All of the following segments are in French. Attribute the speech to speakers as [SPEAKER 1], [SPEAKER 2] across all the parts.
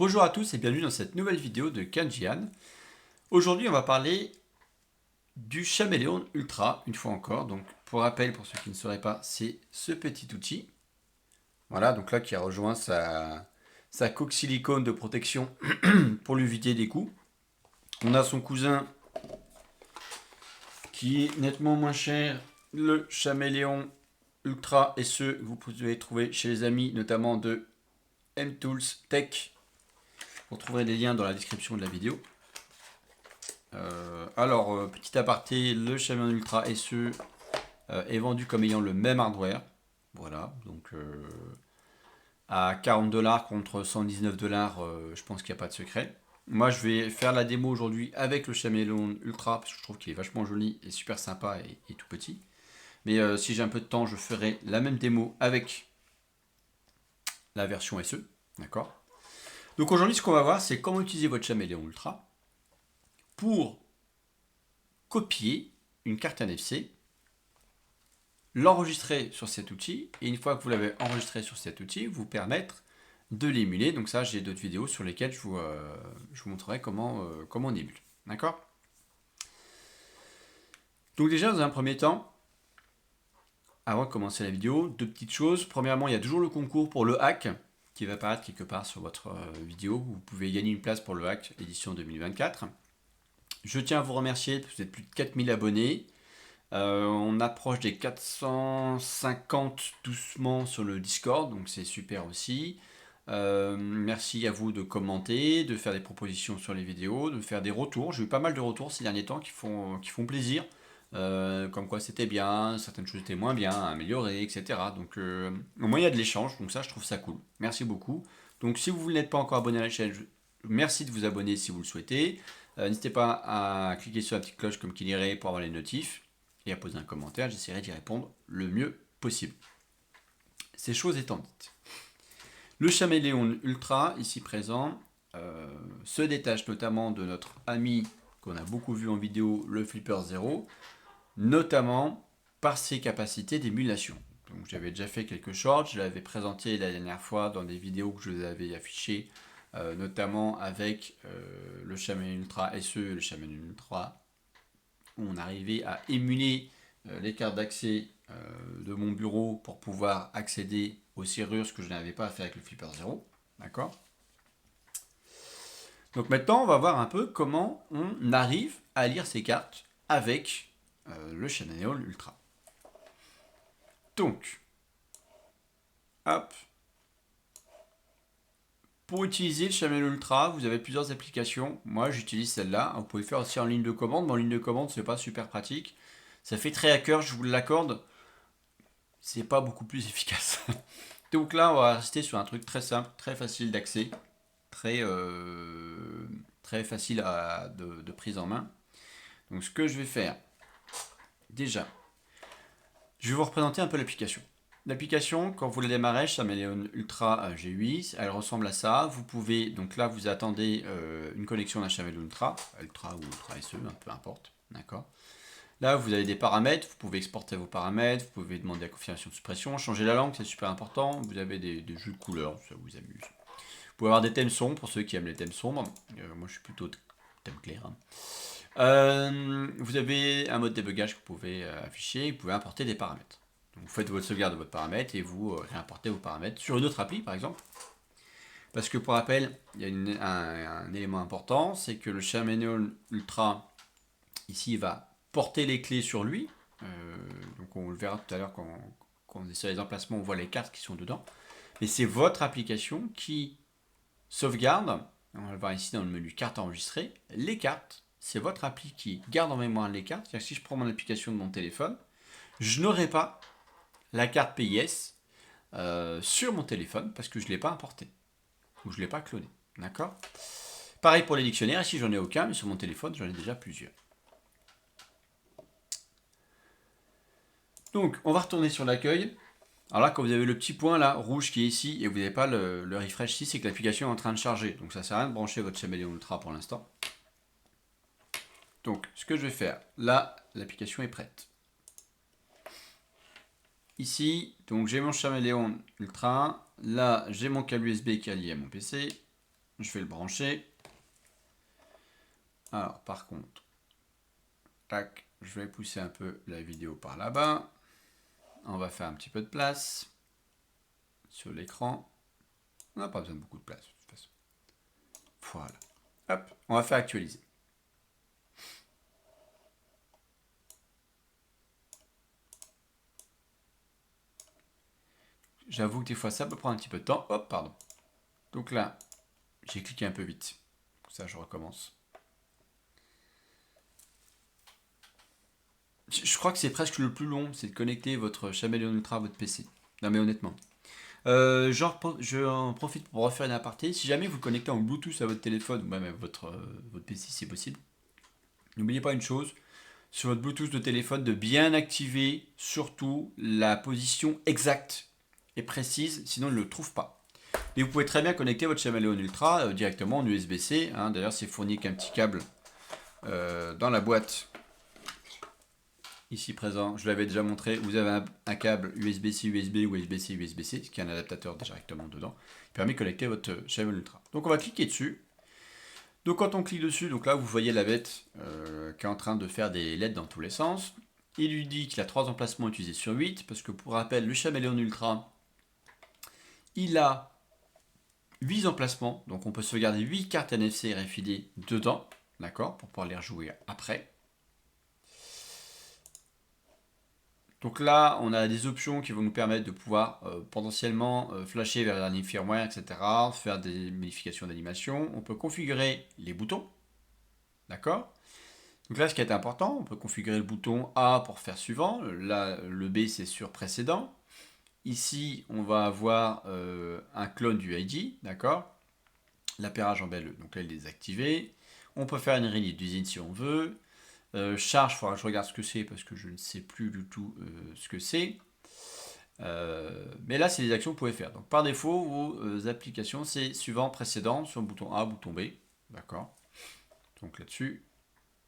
[SPEAKER 1] Bonjour à tous et bienvenue dans cette nouvelle vidéo de Kanjian. Aujourd'hui on va parler du Chameleon Ultra, une fois encore. Donc pour rappel, pour ceux qui ne sauraient pas, c'est ce petit outil. Voilà, donc là qui a rejoint sa coque silicone de protection pour lui éviter des coups. On a son cousin qui est nettement moins cher, le Chameleon Ultra SE que vous pouvez trouver chez les amis notamment de M-Tools Tech. Vous trouverez les liens dans la description de la vidéo. Petit aparté, le Chameleon Ultra SE est vendu comme ayant le même hardware. Voilà, donc à 40$ contre 119$, je pense qu'il n'y a pas de secret. Moi, je vais faire la démo aujourd'hui avec le Chameleon Ultra parce que je trouve qu'il est vachement joli et super sympa et tout petit. Mais si j'ai un peu de temps, je ferai la même démo avec la version SE. D'accord. Donc aujourd'hui, ce qu'on va voir, c'est comment utiliser votre Chameleon Ultra pour copier une carte NFC, l'enregistrer sur cet outil, et une fois que vous l'avez enregistré sur cet outil, vous permettre de l'émuler. Donc ça, j'ai d'autres vidéos sur lesquelles je vous montrerai comment on émule. D'accord. Donc déjà, dans un premier temps, avant de commencer la vidéo, deux petites choses. Premièrement, il y a toujours le concours pour le hack qui va apparaître quelque part sur votre vidéo. Vous pouvez gagner une place pour le hack édition 2024. Je tiens à vous remercier, vous êtes plus de 4000 abonnés. On approche des 450 doucement sur le Discord, donc c'est super aussi. Merci à vous de commenter, de faire des propositions sur les vidéos, de faire des retours. J'ai eu pas mal de retours ces derniers temps qui font plaisir. Comme quoi c'était bien, certaines choses étaient moins bien, améliorées, etc. Donc au moins il y a de l'échange, donc ça je trouve ça cool. Merci beaucoup. Donc si vous n'êtes pas encore abonné à la chaîne, merci de vous abonner si vous le souhaitez. N'hésitez pas à cliquer sur la petite cloche comme qu'il irait pour avoir les notifs et à poser un commentaire, j'essaierai d'y répondre le mieux possible. Ces choses étant dites, le Chameleon Ultra, ici présent, se détache notamment de notre ami qu'on a beaucoup vu en vidéo, le Flipper Zero, notamment par ses capacités d'émulation. Donc j'avais déjà fait quelques shorts, je l'avais présenté la dernière fois dans des vidéos que je vous avais affichées, notamment avec le Chameleon Ultra SE et le Chameleon Ultra, où on arrivait à émuler les cartes d'accès de mon bureau pour pouvoir accéder aux serrures, ce que je n'avais pas à faire avec le Flipper Zero. D'accord. Donc maintenant, on va voir un peu comment on arrive à lire ces cartes avec le Chameleon Ultra. Donc, hop. Pour utiliser le Chameleon Ultra, vous avez plusieurs applications. Moi, j'utilise celle-là. Vous pouvez faire aussi en ligne de commande, mais en ligne de commande, c'est pas super pratique. Ça fait très hacker, je vous l'accorde. C'est pas beaucoup plus efficace. Donc là, on va rester sur un truc très simple, très facile d'accès, très facile de prise en main. Donc ce que je vais faire, déjà, je vais vous représenter un peu l'application. L'application, quand vous la démarrez, Chameleon Ultra G8, elle ressemble à ça. Vous pouvez, donc là, vous attendez une connexion d'un Chameleon Ultra, Ultra ou Ultra SE, peu importe, d'accord. Là, vous avez des paramètres, vous pouvez exporter vos paramètres, vous pouvez demander la confirmation de suppression, changer la langue, c'est super important. Vous avez des jeux de couleurs, ça vous amuse. Vous pouvez avoir des thèmes sombres pour ceux qui aiment les thèmes sombres. Moi, je suis plutôt thème clair. Hein. Vous avez un mode débugage que vous pouvez afficher, vous pouvez importer des paramètres. Donc, vous faites votre sauvegarde de votre paramètre et vous réimportez vos paramètres sur une autre appli, par exemple. Parce que pour rappel, il y a un élément important, c'est que le Chameleon Ultra, ici, va porter les clés sur lui. Donc on le verra tout à l'heure quand on est sur les emplacements, on voit les cartes qui sont dedans. Mais c'est votre application qui sauvegarde, on va le voir ici dans le menu carte enregistrée, les cartes. C'est votre appli qui garde en mémoire les cartes. C'est-à-dire que si je prends mon application de mon téléphone, je n'aurai pas la carte PIS sur mon téléphone parce que je ne l'ai pas importée ou je ne l'ai pas clonée. D'accord. Pareil pour les dictionnaires, ici j'en ai aucun, mais sur mon téléphone j'en ai déjà plusieurs. Donc, on va retourner sur l'accueil. Alors là, quand vous avez le petit point là, rouge qui est ici, et vous n'avez pas le refresh ici, c'est que l'application est en train de charger. Donc ça sert à rien de brancher votre Chameleon Ultra pour l'instant. Donc, ce que je vais faire, là, l'application est prête. Ici, donc j'ai mon Chameleon Ultra. Là, j'ai mon câble USB qui est lié à mon PC. Je vais le brancher. Alors, par contre, tac, je vais pousser un peu la vidéo par là-bas. On va faire un petit peu de place sur l'écran. On n'a pas besoin de beaucoup de place, de toute façon. Voilà. Hop, on va faire actualiser. J'avoue que des fois, ça peut prendre un petit peu de temps. Hop, pardon. Donc là, j'ai cliqué un peu vite. Ça, je recommence. Je crois que c'est presque le plus long, c'est de connecter votre Chameleon Ultra à votre PC. Non mais honnêtement. J'en profite pour refaire une aparté. Si jamais vous le connectez en Bluetooth à votre téléphone ou même à votre PC, c'est possible. N'oubliez pas une chose, sur votre Bluetooth de téléphone, de bien activer surtout la position exacte et précise, sinon il ne le trouve pas. Et vous pouvez très bien connecter votre Chameleon Ultra directement en USB-C. Hein. D'ailleurs, c'est fourni qu'un petit câble dans la boîte ici présent. Je l'avais déjà montré. Vous avez un câble USB-C, USB ou USB-C, USB-C, qui est un adaptateur directement dedans, qui permet de connecter votre Chameleon Ultra. Donc on va cliquer dessus. Donc quand on clique dessus, donc là vous voyez la bête qui est en train de faire des LED dans tous les sens. Il lui dit qu'il a 3 emplacements utilisés sur 8, parce que pour rappel, le Chameleon Ultra, il a 8 emplacements, donc on peut sauvegarder 8 cartes NFC RFID dedans, d'accord, pour pouvoir les rejouer après. Donc là, on a des options qui vont nous permettre de pouvoir potentiellement flasher vers le dernier firmware, etc., faire des modifications d'animation. On peut configurer les boutons, d'accord. Donc là, ce qui est important, on peut configurer le bouton A pour faire suivant. Là, le B, c'est sur précédent. Ici, on va avoir un clone du ID, d'accord. L'appairage en BLE, donc là, il est désactivé. On peut faire une rélite d'usine si on veut. Charge, il faudra que je regarde ce que c'est parce que je ne sais plus du tout ce que c'est. Mais là, c'est des actions que vous pouvez faire. Donc par défaut, vos applications, c'est suivant, précédent, sur le bouton A, bouton B. D'accord. Donc là-dessus.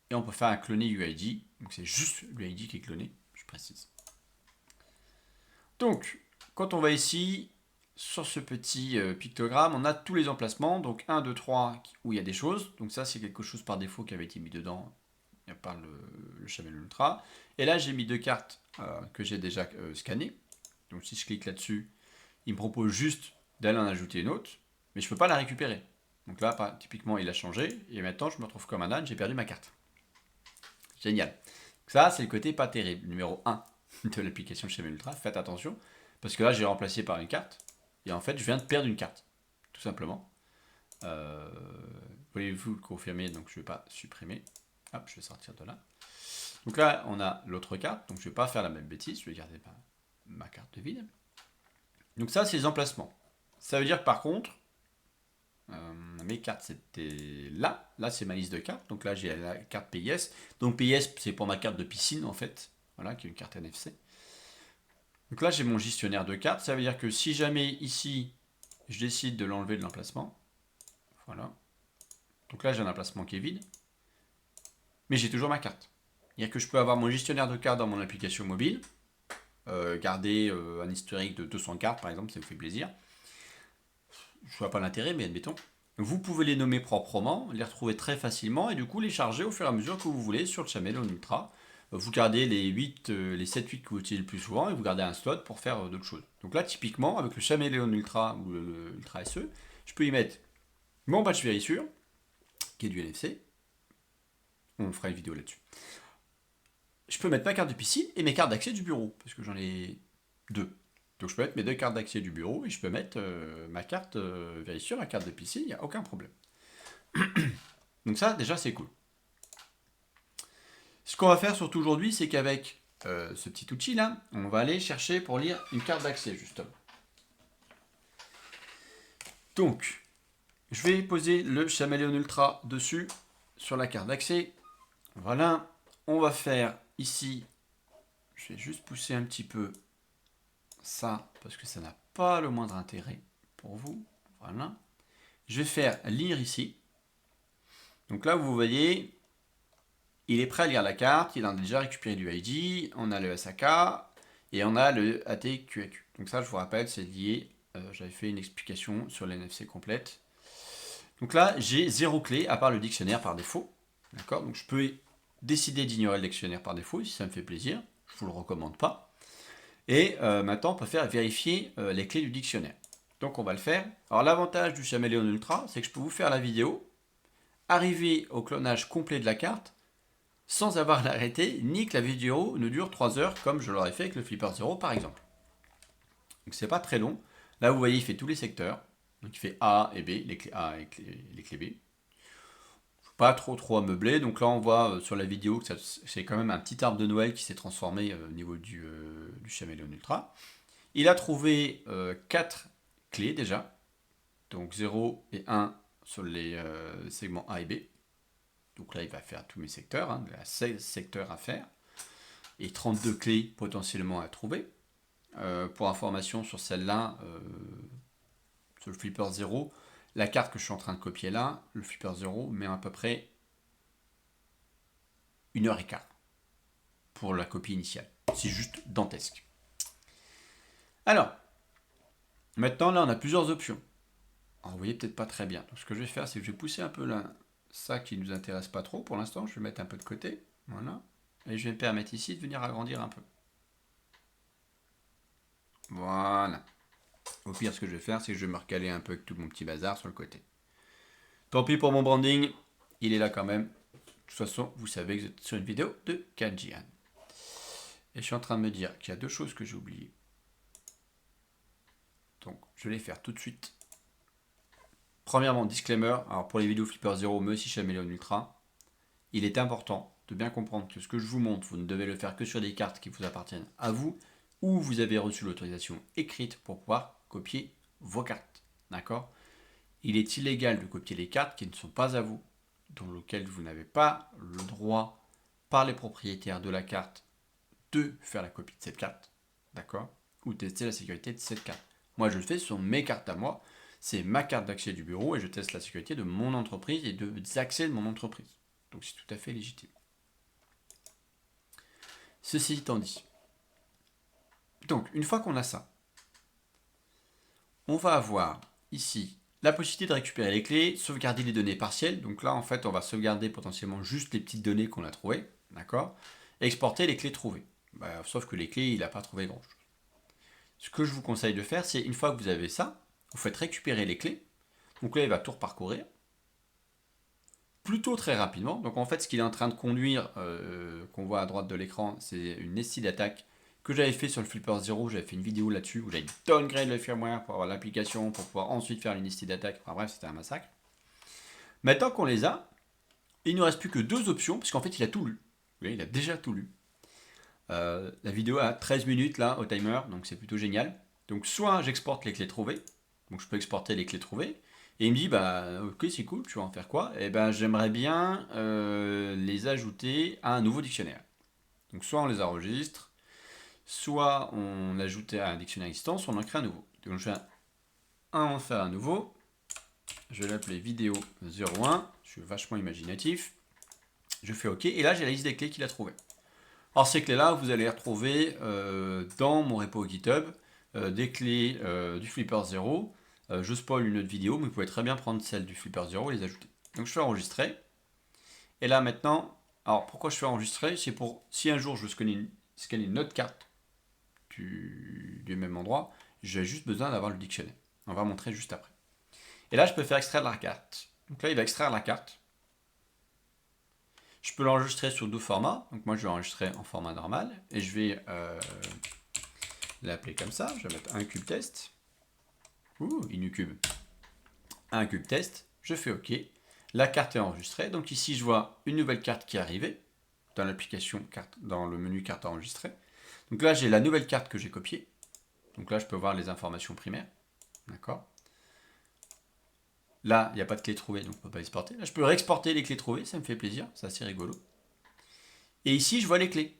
[SPEAKER 1] Et on peut faire un cloner UID. Donc c'est juste l'UID qui est cloné, je précise. Donc, quand on va ici, sur ce petit pictogramme, on a tous les emplacements. Donc 1, 2, 3, où il y a des choses. Donc ça, c'est quelque chose par défaut qui avait été mis dedans par le Chameleon Ultra. Et là, j'ai mis 2 cartes que j'ai déjà scannées. Donc si je clique là-dessus, il me propose juste d'aller en ajouter une autre, mais je ne peux pas la récupérer. Donc là, typiquement, il a changé, et maintenant, je me retrouve comme un âne, j'ai perdu ma carte. Génial. Donc ça, c'est le côté pas terrible. Numéro 1 de l'application Chameleon Ultra, faites attention, parce que là, j'ai remplacé par une carte, et en fait, je viens de perdre une carte, tout simplement. Voulez-vous le confirmer? Donc je ne vais pas supprimer. Hop, je vais sortir de là. Donc là, on a l'autre carte. Donc je ne vais pas faire la même bêtise. Je vais garder ma carte vide. Donc ça, c'est les emplacements. Ça veut dire que par contre, mes cartes, c'était là. Là, c'est ma liste de cartes. Donc là, j'ai la carte PIS. Donc PIS, c'est pour ma carte de piscine, en fait. Voilà, qui est une carte NFC. Donc là, j'ai mon gestionnaire de cartes. Ça veut dire que si jamais ici, je décide de l'enlever de l'emplacement. Voilà. Donc là, j'ai un emplacement qui est vide. Mais j'ai toujours ma carte. C'est-à-dire que je peux avoir mon gestionnaire de cartes dans mon application mobile, garder un historique de 200 cartes par exemple, ça vous fait plaisir. Je vois pas l'intérêt, mais admettons. Vous pouvez les nommer proprement, les retrouver très facilement et du coup les charger au fur et à mesure que vous voulez sur le Chameleon Ultra. Vous gardez les 7-8 que vous utilisez le plus souvent et vous gardez un slot pour faire d'autres choses. Donc là, typiquement, avec le Chameleon Ultra ou le Ultra SE, je peux y mettre mon badge vérissure, qui est du NFC. On fera une vidéo là-dessus. Je peux mettre ma carte de piscine et mes cartes d'accès du bureau, parce que j'en ai 2. Donc je peux mettre mes 2 cartes d'accès du bureau et je peux mettre ma carte vérissure, ma carte de piscine, il n'y a aucun problème. Donc ça, déjà, c'est cool. Ce qu'on va faire surtout aujourd'hui, c'est qu'avec ce petit outil là, on va aller chercher pour lire une carte d'accès, justement. Donc, je vais poser le Chameleon Ultra dessus, sur la carte d'accès. Voilà. On va faire ici, je vais juste pousser un petit peu ça, parce que ça n'a pas le moindre intérêt pour vous. Voilà. Je vais faire lire ici. Donc là, vous voyez, il est prêt à lire la carte, il a déjà récupéré du ID, on a le SAK et on a le ATQAQ. Donc ça, je vous rappelle, c'est lié, j'avais fait une explication sur l'NFC complète. Donc là, j'ai 0 clé à part le dictionnaire par défaut. D'accord? Donc je peux décider d'ignorer le dictionnaire par défaut si ça me fait plaisir. Je ne vous le recommande pas. Et maintenant, on peut faire vérifier les clés du dictionnaire. Donc on va le faire. Alors l'avantage du Chameleon Ultra, c'est que je peux vous faire la vidéo, arriver au clonage complet de la carte, sans avoir à l'arrêter, ni que la vidéo ne dure 3 heures, comme je l'aurais fait avec le Flipper Zero par exemple. Donc c'est pas très long. Là, vous voyez, il fait tous les secteurs. Donc il fait A et B, les clés A et les clés B. Pas trop ameubler. Donc là, on voit sur la vidéo que c'est quand même un petit arbre de Noël qui s'est transformé au niveau du Chameleon Ultra. Il a trouvé 4 clés déjà. Donc 0 et 1 sur les segments A et B. Donc là, il va faire tous mes secteurs. Hein. Il y a 16 secteurs à faire. Et 32 clés potentiellement à trouver. Pour information sur celle-là, sur le Flipper 0, la carte que je suis en train de copier là, le Flipper 0 met à peu près 1h15 pour la copie initiale. C'est juste dantesque. Alors, maintenant là on a plusieurs options. Alors, vous voyez peut-être pas très bien. Donc, ce que je vais faire, c'est que je vais pousser un peu là, ça qui ne nous intéresse pas trop pour l'instant. Je vais mettre un peu de côté. Voilà. Et je vais me permettre ici de venir agrandir un peu. Voilà. Au pire, ce que je vais faire, c'est que je vais me recaler un peu avec tout mon petit bazar sur le côté. Tant pis pour mon branding, il est là quand même. De toute façon, vous savez que vous êtes sur une vidéo de Kanjian. Et je suis en train de me dire qu'il y a deux choses que j'ai oubliées. Donc, je vais les faire tout de suite. Premièrement, disclaimer. Alors, pour les vidéos Flipper 0, mais aussi Chameleon Ultra, il est important de bien comprendre que ce que je vous montre, vous ne devez le faire que sur des cartes qui vous appartiennent à vous, ou vous avez reçu l'autorisation écrite pour pouvoir copier vos cartes. D'accord? Il est illégal de copier les cartes qui ne sont pas à vous, dans lesquelles vous n'avez pas le droit, par les propriétaires de la carte, de faire la copie de cette carte. D'accord? Ou tester la sécurité de cette carte. Moi, je le fais sur mes cartes à moi. C'est ma carte d'accès du bureau et je teste la sécurité de mon entreprise et des accès de mon entreprise. Donc, c'est tout à fait légitime. Ceci étant dit, donc, une fois qu'on a ça, on va avoir ici la possibilité de récupérer les clés, sauvegarder les données partielles. Donc là, en fait, on va sauvegarder potentiellement juste les petites données qu'on a trouvées, d'accord? Et exporter les clés trouvées. Sauf que les clés, il n'a pas trouvé grand-chose. Ce que je vous conseille de faire, c'est une fois que vous avez ça, vous faites récupérer les clés. Donc là, il va tout reparcourir. Plutôt très rapidement. Donc en fait, ce qu'il est en train de conduire, qu'on voit à droite de l'écran, c'est une nested attack que j'avais fait sur le Flipper 0. J'avais fait une vidéo là-dessus où j'avais downgrade le firmware pour avoir l'application, pour pouvoir ensuite faire une nested attack. Enfin bref, c'était un massacre. Maintenant qu'on les a, il ne nous reste plus que deux options, parce qu'en fait, il a tout lu. Vous voyez, il a déjà tout lu. La vidéo a 13 minutes là au timer, donc c'est plutôt génial. Donc soit j'exporte les clés trouvées, donc je peux exporter les clés trouvées, et il me dit bah ok c'est cool, tu vas en faire quoi? Et ben j'aimerais bien les ajouter à un nouveau dictionnaire. Donc soit on les enregistre, soit on ajoute à un dictionnaire existant, soit on en crée un nouveau. Donc je vais en faire un nouveau, je vais l'appeler vidéo 01, je suis vachement imaginatif, je fais ok, et là j'ai la liste des clés qu'il a trouvées. Alors ces clés-là, vous allez les retrouver dans mon repo GitHub, des clés du Flipper 0. Je spoil une autre vidéo, mais vous pouvez très bien prendre celle du Flipper 0 et les ajouter. Donc je fais enregistrer. Et là maintenant, alors pourquoi je fais enregistrer? C'est pour, si un jour je veux scanner une autre carte du même endroit, j'ai juste besoin d'avoir le dictionnaire. On va montrer juste après. Et là, je peux faire extraire la carte. Donc là, il va extraire la carte. Je peux l'enregistrer sur deux formats. Donc moi, je vais enregistrer en format normal. Et je vais l'appeler comme ça. Je vais mettre un cube test. Ouh, Inucube. Un cube test. Je fais OK. La carte est enregistrée. Donc ici, je vois une nouvelle carte qui est arrivée dans l'application carte, dans le menu carte enregistrée. Donc là, j'ai la nouvelle carte que j'ai copiée. Donc là, je peux voir les informations primaires. D'accord? Là, il n'y a pas de clé trouvée, donc on ne peut pas exporter. Là, je peux réexporter les clés trouvées, ça me fait plaisir, c'est assez rigolo. Et ici, je vois les clés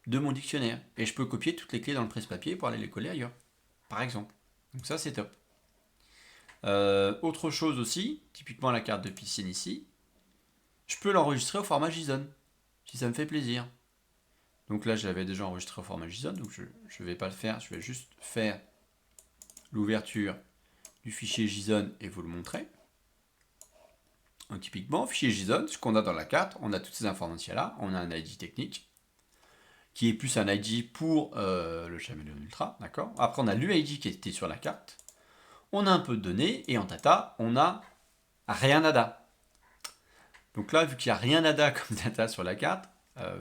[SPEAKER 1] de mon dictionnaire. Et je peux copier toutes les clés dans le presse-papier pour aller les coller ailleurs, par exemple. Donc ça, c'est top. Autre chose aussi, typiquement la carte de piscine ici, je peux l'enregistrer au format JSON, si ça me fait plaisir. Donc là, je l'avais déjà enregistré au format JSON, donc je ne vais pas le faire, je vais juste faire l'ouverture du fichier JSON et vous le montrer. Donc typiquement, fichier JSON, ce qu'on a dans la carte, on a toutes ces informations-là, on a un ID technique, qui est plus un ID pour le Chameleon Ultra, d'accord. Après, on a l'UID qui était sur la carte, on a un peu de données, et en data, on a rien nada. Donc là, vu qu'il n'y a rien nada comme data sur la carte,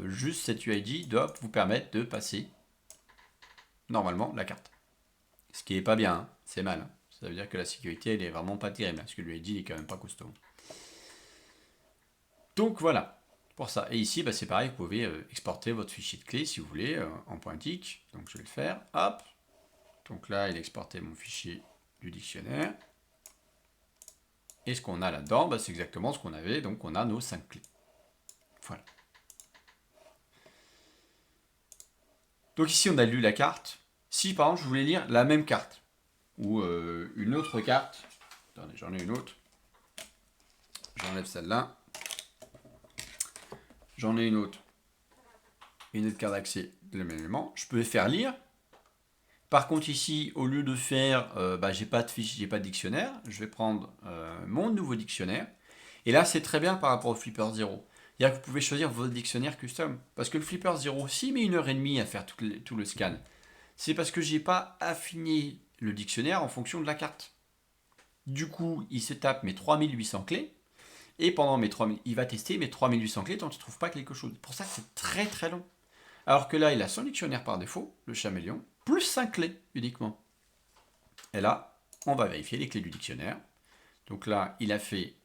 [SPEAKER 1] juste cet UID doit vous permettre de passer normalement la carte. Ce qui est pas bien, hein, c'est mal. Hein. Ça veut dire que la sécurité, elle est vraiment pas terrible, parce que l'UID, il est quand même pas costaud. Donc voilà, pour ça. Et ici, bah, c'est pareil, vous pouvez exporter votre fichier de clé si vous voulez, en pointique. Donc je vais le faire, hop. Donc là, il a exporté mon fichier du dictionnaire. Et ce qu'on a là-dedans, bah, c'est exactement ce qu'on avait. Donc on a nos 5 clés. Voilà. Donc ici, on a lu la carte. Si par exemple, je voulais lire la même carte, ou une autre carte, attendez, j'en ai une autre. J'enlève celle-là. J'en ai une autre carte d'accès de même élément. Je peux faire lire. Par contre ici, au lieu de faire, j'ai pas de fiche, j'ai pas de dictionnaire, je vais prendre mon nouveau dictionnaire. Et là, c'est très bien par rapport au Flipper Zero. C'est-à-dire que vous pouvez choisir votre dictionnaire custom. Parce que le Flipper Zero, s'il met 1h30 à faire tout le scan, c'est parce que j'ai pas affiné le dictionnaire en fonction de la carte. Du coup, il se tape mes 3800 clés. Et pendant mes 3000, il va tester mes 3800 clés tant qu'il ne trouve pas quelque chose. Pour ça, c'est très très long. Alors que là, il a son dictionnaire par défaut, le Chameleon, plus 5 clés uniquement. Et là, on va vérifier les clés du dictionnaire. Donc là, il a fait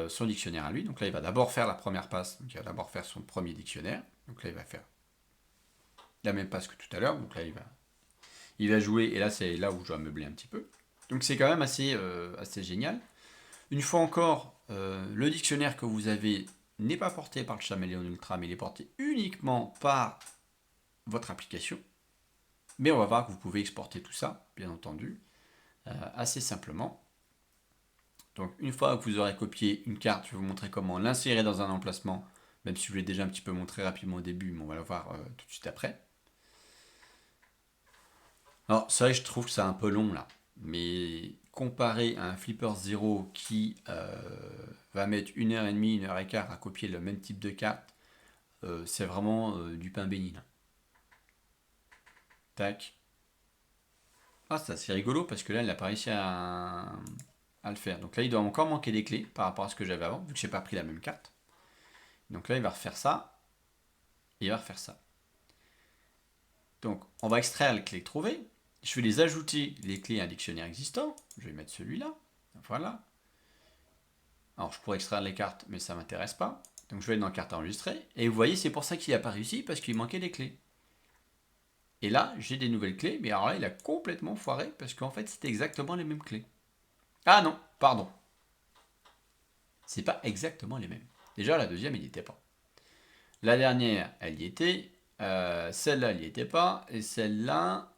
[SPEAKER 1] son dictionnaire à lui. Donc là, il va d'abord faire la première passe. Donc il va d'abord faire son premier dictionnaire. Donc là, il va faire la même passe que tout à l'heure. Donc là, il va jouer. Et là, c'est là où je dois meubler un petit peu. Donc c'est quand même assez génial. Une fois encore, le dictionnaire que vous avez n'est pas porté par le Chameleon Ultra, mais il est porté uniquement par votre application. Mais on va voir que vous pouvez exporter tout ça, bien entendu, assez simplement. Donc une fois que vous aurez copié une carte, je vais vous montrer comment l'insérer dans un emplacement, même si je vous l'ai déjà un petit peu montré rapidement au début, mais on va le voir tout de suite après. Alors c'est vrai que je trouve que c'est un peu long là, mais comparé à un Flipper Zero qui va mettre 1h30, 1h15 à copier le même type de carte, c'est vraiment du pain béni là. Tac. Ah, c'est assez rigolo parce que là, il n'a pas réussi à le faire. Donc là, il doit encore manquer des clés par rapport à ce que j'avais avant, vu que je n'ai pas pris la même carte. Donc là, il va refaire ça. Et il va refaire ça. Donc, on va extraire les clés trouvées. Je vais les ajouter, les clés à un dictionnaire existant. Je vais mettre celui-là. Voilà. Alors, je pourrais extraire les cartes, mais ça ne m'intéresse pas. Donc, je vais aller dans carte enregistrée. Et vous voyez, c'est pour ça qu'il n'a pas réussi, parce qu'il manquait des clés. Et là, j'ai des nouvelles clés, mais alors là, il a complètement foiré, parce qu'en fait, c'était exactement les mêmes clés. Ah non, pardon. C'est pas exactement les mêmes. Déjà, la deuxième, il n'y était pas. La dernière, elle y était. Celle-là, elle n'y était pas. Et celle-là,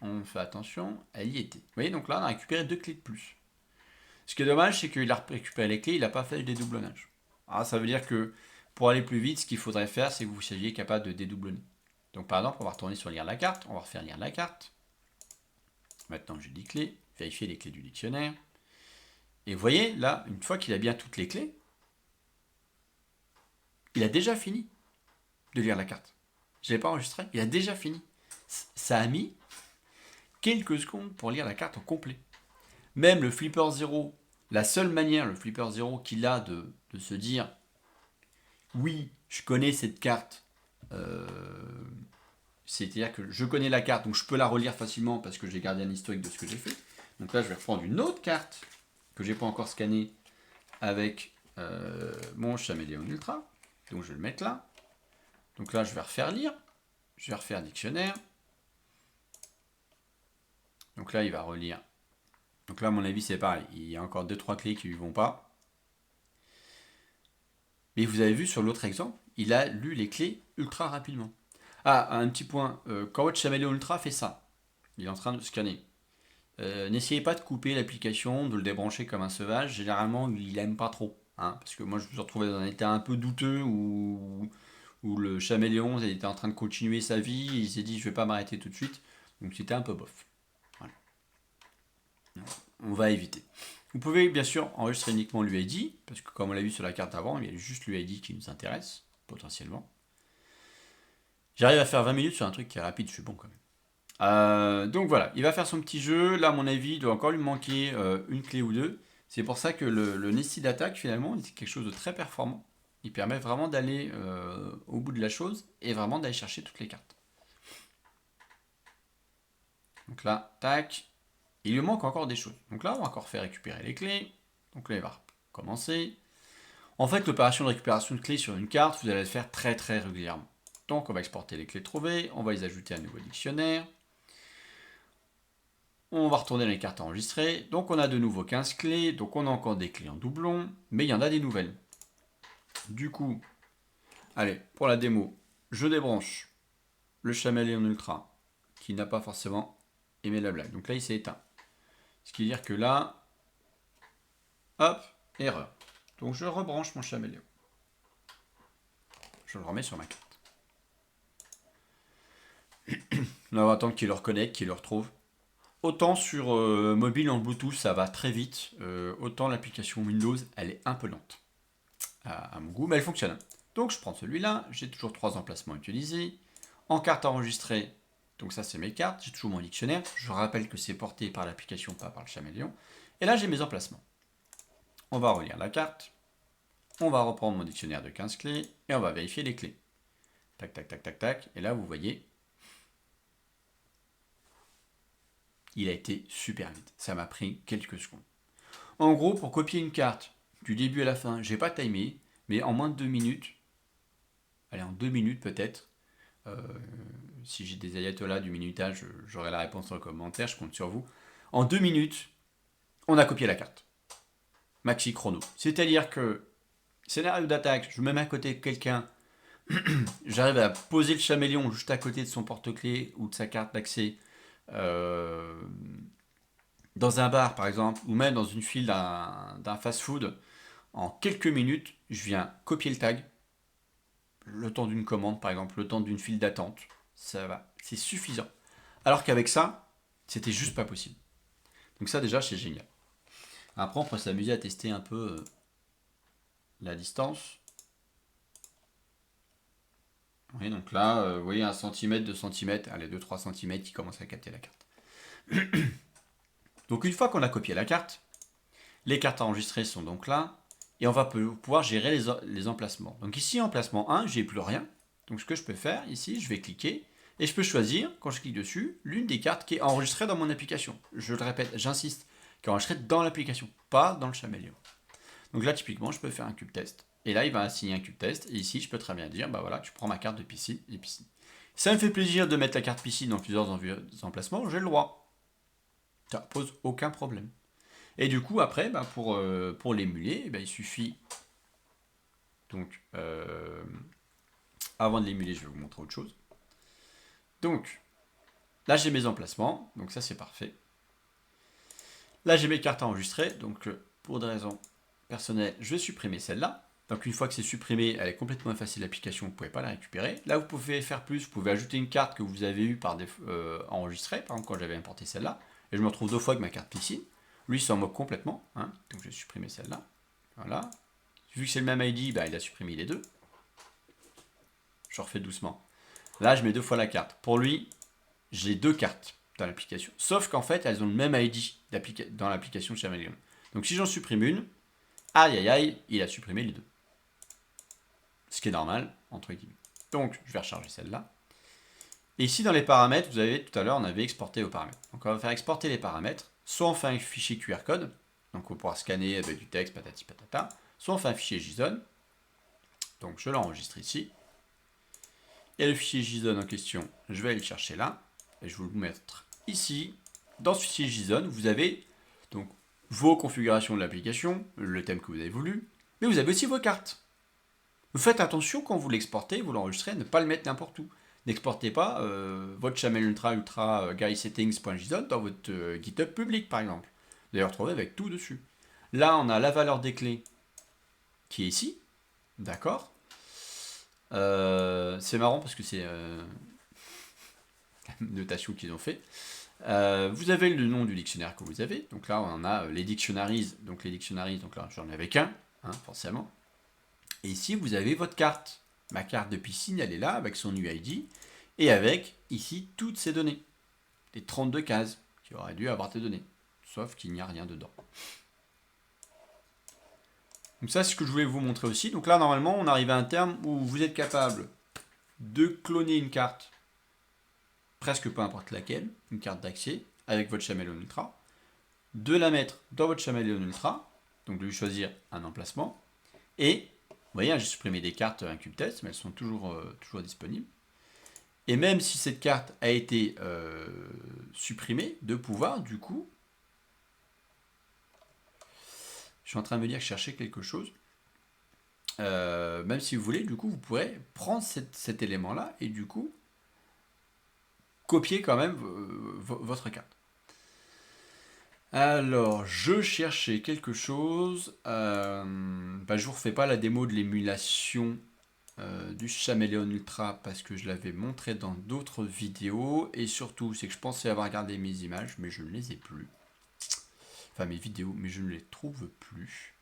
[SPEAKER 1] on fait attention, elle y était. Vous voyez, donc là, on a récupéré 2 clés de plus. Ce qui est dommage, c'est qu'il a récupéré les clés, il n'a pas fait le dédoublonnage. Alors, ça veut dire que pour aller plus vite, ce qu'il faudrait faire, c'est que vous soyez capable de dédoublonner. Donc, par exemple, on va retourner sur lire la carte. On va refaire lire la carte. Maintenant, j'ai 10 clés. Vérifier les clés du dictionnaire. Et vous voyez, là, une fois qu'il a bien toutes les clés, il a déjà fini de lire la carte. Je ne l'ai pas enregistré, il a déjà fini. Ça a mis quelques secondes pour lire la carte au complet. Même le Flipper Zero, la seule manière, le Flipper Zero qu'il a de se dire oui, je connais cette carte, c'est-à-dire que je connais la carte, donc je peux la relire facilement parce que j'ai gardé un historique de ce que j'ai fait. Donc là, je vais reprendre une autre carte que j'ai pas encore scannée avec mon Chameleon Ultra. Donc je vais le mettre là. Donc là, je vais refaire lire. Je vais refaire dictionnaire. Donc là, il va relire. Donc là, à mon avis, c'est pareil. Il y a encore 2-3 clés qui ne lui vont pas. Mais vous avez vu sur l'autre exemple, il a lu les clés ultra rapidement. Ah, un petit point. Quand votre Chameleon Ultra fait ça, il est en train de scanner. N'essayez pas de couper l'application, de le débrancher comme un sauvage. Généralement, il n'aime pas trop. Hein, parce que moi, je me suis retrouvé dans un état un peu douteux où le Chaméléon était en train de continuer sa vie. Il s'est dit, je vais pas m'arrêter tout de suite. Donc, c'était un peu bof. Voilà. On va éviter. Vous pouvez bien sûr enregistrer uniquement l'UID, parce que comme on l'a vu sur la carte avant, il y a juste l'UID qui nous intéresse, potentiellement. J'arrive à faire 20 minutes sur un truc qui est rapide, je suis bon quand même. Donc voilà, il va faire son petit jeu. Là, à mon avis, il doit encore lui manquer une clé ou deux. C'est pour ça que le Nested Attack, finalement, c'est quelque chose de très performant. Il permet vraiment d'aller au bout de la chose et vraiment d'aller chercher toutes les cartes. Donc là, tac. Il lui manque encore des choses. Donc là, on va encore faire récupérer les clés. Donc là, il va commencer. En fait, l'opération de récupération de clés sur une carte, vous allez le faire très très régulièrement. Donc on va exporter les clés trouvées, on va les ajouter à un nouveau dictionnaire. On va retourner les cartes enregistrées. Donc on a de nouveau 15 clés, donc on a encore des clés en doublon, mais il y en a des nouvelles. Du coup, allez, pour la démo, je débranche le Chameleon Ultra, qui n'a pas forcément aimé la blague. Donc là, il s'est éteint. Ce qui veut dire que là, hop, erreur. Donc je rebranche mon Chameleon. Je le remets sur ma carte. Là, on va attendre qu'il le reconnecte, qu'il le retrouve. Autant sur mobile en Bluetooth, ça va très vite. Autant l'application Windows, elle est un peu lente. À mon goût, mais elle fonctionne. Donc je prends celui-là, j'ai toujours 3 emplacements utilisés. En carte enregistrée, donc ça c'est mes cartes, j'ai toujours mon dictionnaire. Je rappelle que c'est porté par l'application, pas par le Chameleon. Et là j'ai mes emplacements. On va relire la carte. On va reprendre mon dictionnaire de 15 clés et on va vérifier les clés. Tac, tac, tac, tac, tac. Et là vous voyez, il a été super vite. Ça m'a pris quelques secondes. En gros, pour copier une carte du début à la fin, j'ai pas timé, mais en moins de 2 minutes, allez, en 2 minutes peut-être, si j'ai des ayatollahs du minutage, j'aurai la réponse dans le commentaire, je compte sur vous. En 2 minutes, on a copié la carte. Maxi chrono. C'est-à-dire que, scénario d'attaque, je me mets à côté de quelqu'un, j'arrive à poser le Chameleon juste à côté de son porte-clés ou de sa carte d'accès, dans un bar par exemple, ou même dans une file d'un fast-food. En quelques minutes, je viens copier le tag, le temps d'une commande par exemple, le temps d'une file d'attente, ça va, c'est suffisant. Alors qu'avec ça, c'était juste pas possible. Donc ça déjà, c'est génial. Après, on peut s'amuser à tester un peu la distance. Oui, donc là, vous voyez, 1 cm, 2 cm, allez, 2-3 cm qui commencent à capter la carte. Donc une fois qu'on a copié la carte, les cartes enregistrées sont donc là, et on va pouvoir gérer les emplacements. Donc ici, emplacement 1, j'ai plus rien. Donc ce que je peux faire, ici, je vais cliquer, et je peux choisir, quand je clique dessus, l'une des cartes qui est enregistrée dans mon application. Je le répète, j'insiste, qui est enregistrée dans l'application, pas dans le Chameleon. Donc là, typiquement, je peux faire un cube test. Et là, il va assigner un cube test. Et ici, je peux très bien dire, bah voilà, tu prends ma carte de PC et PC. Ça me fait plaisir de mettre la carte PC dans plusieurs emplacements, j'ai le droit. Ça pose aucun problème. Et du coup, après, bah, pour l'émuler, bah, il suffit. Donc, avant de l'émuler, je vais vous montrer autre chose. Donc, là, j'ai mes emplacements. Donc, ça, c'est parfait. Là, j'ai mes cartes enregistrées. Donc, pour des raisons personnelles, je vais supprimer celle-là. Donc une fois que c'est supprimé, elle est complètement effacée de l'application, vous ne pouvez pas la récupérer. Là, vous pouvez faire plus, vous pouvez ajouter une carte que vous avez eue par enregistrée, par exemple quand j'avais importé celle-là, et je me retrouve 2 fois avec ma carte piscine. Lui, il s'en moque complètement, hein. Donc je vais supprimer celle-là. Voilà. Vu que c'est le même ID, bah, il a supprimé les deux. Je refais doucement. Là, je mets 2 fois la carte. Pour lui, j'ai 2 cartes dans l'application. Sauf qu'en fait, elles ont le même ID dans l'application de Chameleon. Donc si j'en supprime une, aïe aïe aïe, il a supprimé les deux. Ce qui est normal, entre guillemets. Donc, je vais recharger celle-là. Et ici, dans les paramètres, vous avez tout à l'heure, on avait exporté aux paramètres. Donc, on va faire exporter les paramètres. Soit on fait un fichier QR code, donc on va pouvoir scanner avec du texte, patati patata. Soit on fait un fichier JSON. Donc, je l'enregistre ici. Et le fichier JSON en question, je vais aller le chercher là. Et je vais vous mettre ici. Dans ce fichier JSON, vous avez donc vos configurations de l'application, le thème que vous avez voulu, mais vous avez aussi vos cartes. Faites attention quand vous l'exportez, vous l'enregistrez, ne pas le mettre n'importe où. N'exportez pas votre Chameleon Ultra guysettings.json dans votre GitHub public, par exemple. Vous allez le retrouver avec tout dessus. Là, on a la valeur des clés qui est ici. D'accord. C'est marrant parce que c'est une notation qu'ils ont fait. Vous avez le nom du dictionnaire que vous avez. Donc là, on a les dictionaries. Donc les dictionaries, donc là, j'en avais qu'un, hein, forcément. Et ici, vous avez votre carte. Ma carte de piscine, elle est là, avec son UID, et avec, ici, toutes ces données. Les 32 cases qui auraient dû avoir tes données. Sauf qu'il n'y a rien dedans. Donc ça, c'est ce que je voulais vous montrer aussi. Donc là, normalement, on arrive à un terme où vous êtes capable de cloner une carte, presque peu importe laquelle, une carte d'accès, avec votre Chameleon Ultra, de la mettre dans votre Chameleon Ultra, donc de lui choisir un emplacement, et, vous voyez, j'ai supprimé des cartes Incubetest, mais elles sont toujours disponibles. Et même si cette carte a été supprimée, de pouvoir, du coup, je suis en train de me dire que chercher quelque chose, même si vous voulez, du coup, vous pourrez prendre cet élément-là et du coup, copier quand même votre carte. Alors, je cherchais quelque chose. Je ne vous refais pas la démo de l'émulation du Chameleon Ultra parce que je l'avais montré dans d'autres vidéos. Et surtout, c'est que je pensais avoir gardé mes images, mais je ne les ai plus. Enfin, mes vidéos, mais je ne les trouve plus.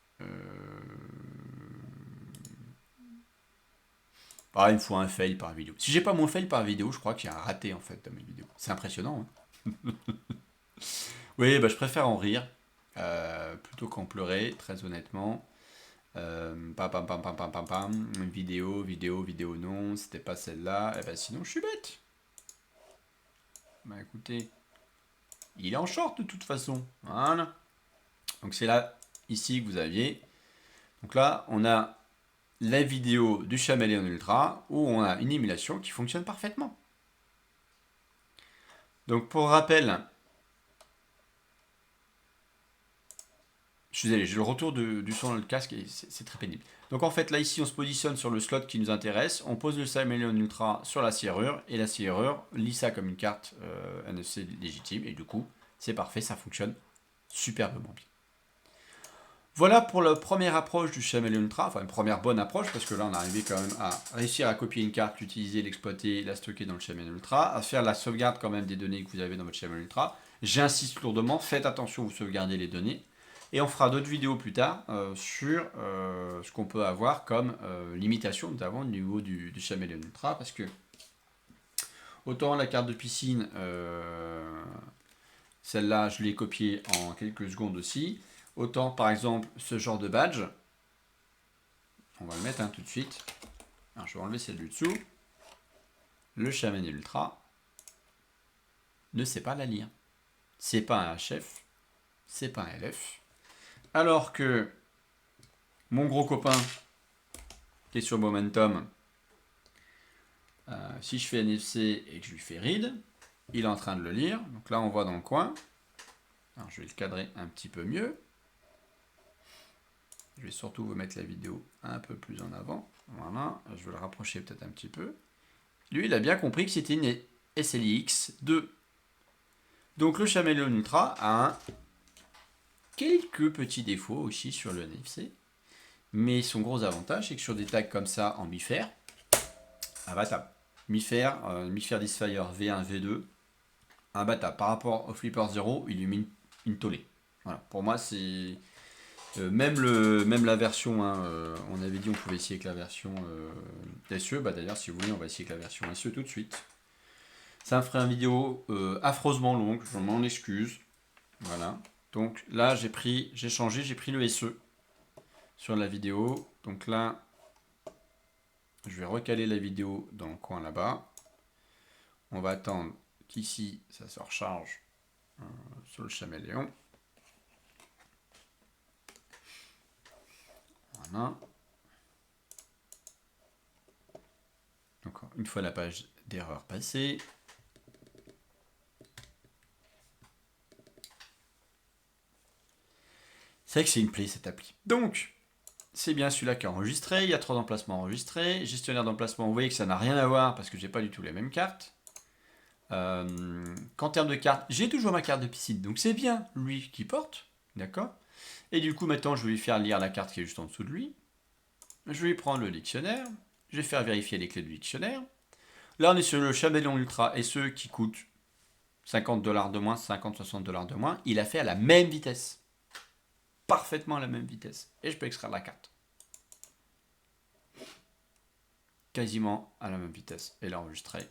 [SPEAKER 1] Ah, il me faut un fail par vidéo. Si j'ai pas mon fail par vidéo, je crois qu'il y a un raté en fait dans mes vidéos. C'est impressionnant. Hein. Oui, bah, je préfère en rire plutôt qu'en pleurer, très honnêtement. Pam, pam, pam, pam, pam, pam, pam. Vidéo, non, c'était pas celle-là. Et ben sinon, je suis bête. Bah écoutez, il est en short de toute façon. Voilà. Donc c'est là, ici que vous aviez. Donc là, on a la vidéo du Chameleon Ultra où on a une émulation qui fonctionne parfaitement. Donc pour rappel, je suis désolé, j'ai le retour du son dans le casque et c'est très pénible. Donc en fait là ici on se positionne sur le slot qui nous intéresse, on pose le Chameleon Ultra sur la serrure et la serrure lit ça comme une carte NFC légitime et du coup c'est parfait, ça fonctionne superbement bien. Voilà pour la première approche du Chameleon Ultra, enfin une première bonne approche parce que là on est arrivé quand même à réussir à copier une carte, l'utiliser, l'exploiter, la stocker dans le Chameleon Ultra, à faire la sauvegarde quand même des données que vous avez dans votre Chameleon Ultra. J'insiste lourdement, faites attention, vous sauvegardez les données. Et on fera d'autres vidéos plus tard sur ce qu'on peut avoir comme limitation, notamment au niveau du Chameleon Ultra, parce que autant la carte de piscine, celle-là je l'ai copiée en quelques secondes aussi. Autant, par exemple, ce genre de badge, on va le mettre tout de suite. Alors, je vais enlever celle du dessous. Le Chameleon Ultra ne sait pas la lire. C'est pas un HF, c'est pas un LF. Alors que mon gros copain qui est sur Momentum, si je fais NFC et que je lui fais read, il est en train de le lire. Donc là, on voit dans le coin. Alors, je vais le cadrer un petit peu mieux. Je vais surtout vous mettre la vidéo un peu plus en avant. Voilà, je vais le rapprocher peut-être un petit peu. Lui, il a bien compris que c'était une SLX 2. Donc le Chameleon Ultra a quelques petits défauts aussi sur le NFC. Mais son gros avantage, c'est que sur des tags comme ça en mi-fer, imbattable. Mi-fer, mi-fer Disfire V1, V2, imbattable. Par rapport au Flipper 0, il lui met une tollée. Voilà. Pour moi, c'est... même la version, on avait dit on pouvait essayer avec la version SE, d'ailleurs si vous voulez on va essayer avec la version SE tout de suite. Ça me ferait une vidéo affreusement longue, je m'en excuse. Voilà. Donc là j'ai pris le SE sur la vidéo. Donc là, je vais recaler la vidéo dans le coin là-bas. On va attendre qu'ici ça se recharge sur le Chameleon. Voilà. Donc une fois la page d'erreur passée, c'est vrai que c'est une plaie cette appli. Donc, c'est bien celui-là qui est enregistré. Il y a 3 emplacements enregistrés. Gestionnaire d'emplacement, vous voyez que ça n'a rien à voir parce que j'ai pas du tout les mêmes cartes. Qu'en termes de cartes, j'ai toujours ma carte de piscine. Donc c'est bien lui qui porte. D'accord. Et du coup, maintenant, je vais lui faire lire la carte qui est juste en dessous de lui. Je vais prendre le dictionnaire. Je vais faire vérifier les clés du dictionnaire. Là, on est sur le Chameleon Ultra SE qui coûte $50 de moins, 50-60$ de moins, il a fait à la même vitesse. Parfaitement à la même vitesse. Et je peux extraire la carte. Quasiment à la même vitesse. Et l'enregistrer.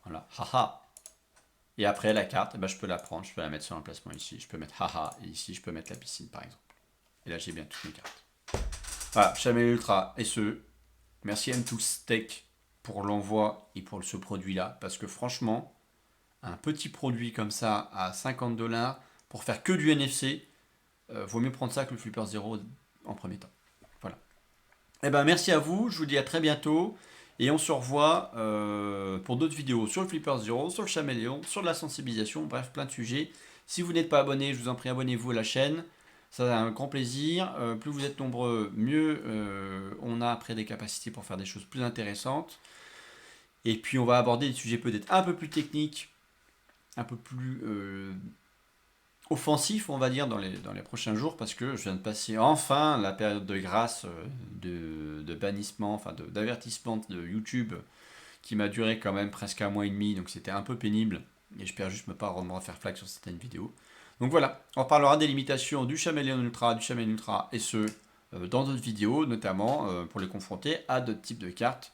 [SPEAKER 1] Voilà. Haha. Et après la carte, eh ben, je peux la prendre, je peux la mettre sur l'emplacement ici. Je peux mettre haha. Et ici, je peux mettre la piscine par exemple. Et là, j'ai bien toutes mes cartes. Voilà, Chameleon Ultra SE. Merci M2Steak pour l'envoi et pour ce produit-là. Parce que franchement, un petit produit comme ça à $50 pour faire que du NFC, vaut mieux prendre ça que le Flipper Zero en premier temps. Voilà. Eh ben merci à vous, je vous dis à très bientôt. Et on se revoit pour d'autres vidéos sur le Flipper Zero, sur le Chameleon, sur de la sensibilisation, bref, plein de sujets. Si vous n'êtes pas abonné, je vous en prie, abonnez-vous à la chaîne. Ça a un grand plaisir. Plus vous êtes nombreux, mieux on a après des capacités pour faire des choses plus intéressantes. Et puis on va aborder des sujets peut-être un peu plus techniques, un peu plus offensifs, on va dire, dans les prochains jours, parce que je viens de passer enfin la période de grâce de bannissement, enfin d'avertissement de YouTube, qui m'a duré quand même presque un mois et demi, donc c'était un peu pénible, et j'espère juste me refaire flag sur certaines vidéos. Donc voilà, on parlera des limitations du Chameleon Ultra, du Chameleon Ultra et ce dans d'autres vidéos, notamment pour les confronter à d'autres types de cartes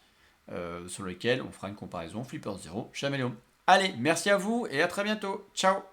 [SPEAKER 1] sur lesquelles on fera une comparaison Flipper Zero, Chameleon. Allez, merci à vous et à très bientôt. Ciao!